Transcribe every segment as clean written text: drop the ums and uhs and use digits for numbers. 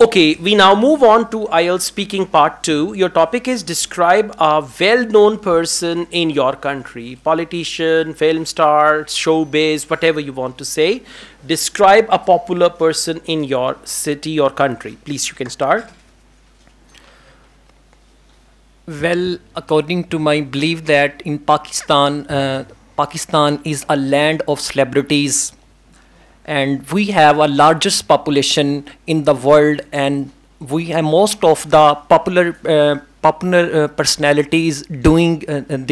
Okay, we now move on to IELTS speaking part 2. Your topic is describe a well-known person in your country. Politician, film star, showbiz, whatever you want to say. Describe a popular person in your city or country. Please, you can start. Well, according to my belief that in Pakistan, Pakistan is a land of celebrities, and we have a largest population in the world, and we have most of the popular personalities doing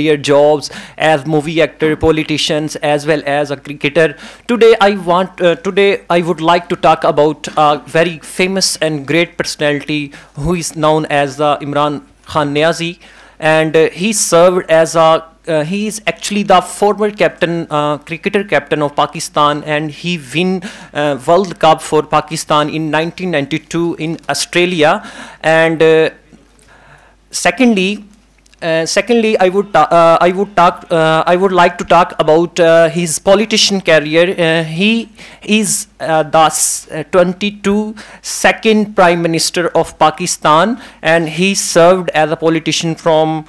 their jobs as movie actor, politicians, as well as a cricketer. Today I would like to talk about a very famous and great personality who is known as Imran Khan Niazi, and he served as a he is actually the former captain, cricketer captain of Pakistan, and he win World Cup for Pakistan in 1992 in Australia. And secondly, I would like to talk about his politician career. He is the 22nd Prime Minister of Pakistan, and he served as a politician from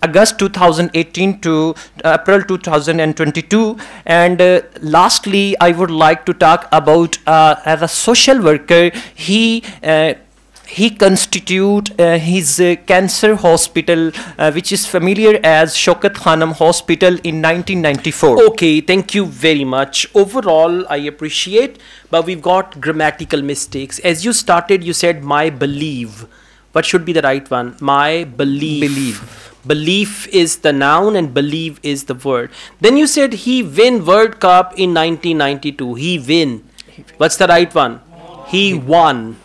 August 2018 to April 2022. And lastly, I would like to talk about as a social worker. He constitute his cancer hospital, which is familiar as Shaukat Khanum Hospital in 1994. Okay, thank you very much. Overall, I appreciate, but we've got grammatical mistakes. As you started, you said my believe. What should be the right one? My believe. Belief is the noun and believe is the word. Then you said he win World Cup in 1992. He win. What's the right one? He won.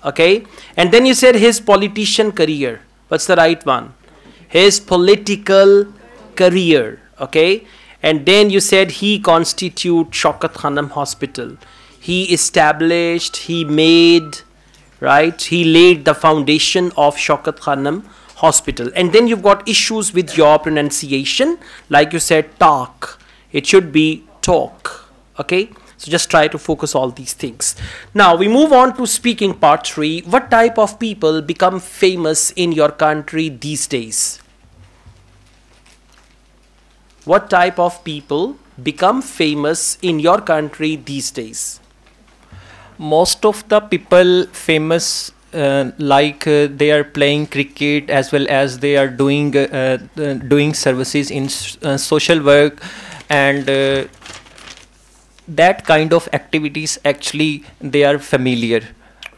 Okay, and then you said his politician career. What's the right one? His political career. Okay, and then you said he constitute Shaukat Khanum Hospital. He established, he made, right? He laid the foundation of Shaukat Khanum Hospital. And then you've got issues with your pronunciation. Like you said, talk. It should be talk. Okay. So just try to focus all these things. Now we move on to speaking part 3. What type of people become famous in your country these days? What type of people become famous in your country these days? Most of the people famous they are playing cricket, as well as they are doing services in social work, and that kind of activities actually they are familiar.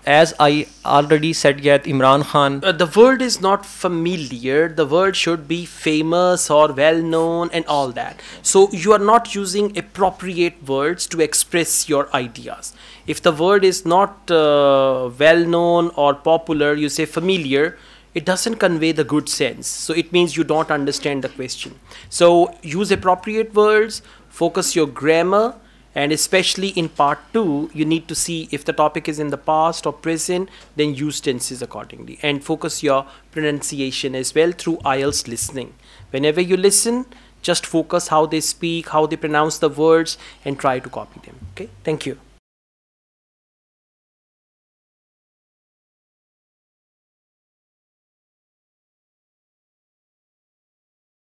As I already said, yet Imran Khan. The word is not familiar. The word should be famous or well known and all that. So you are not using appropriate words to express your ideas. If the word is not well known or popular, you say familiar. It doesn't convey the good sense. So it means you don't understand the question. So use appropriate words. Focus your grammar. And especially in part 2, you need to see if the topic is in the past or present, then use tenses accordingly. And focus your pronunciation as well through IELTS listening. Whenever you listen, just focus how they speak, how they pronounce the words, and try to copy them. Okay, thank you.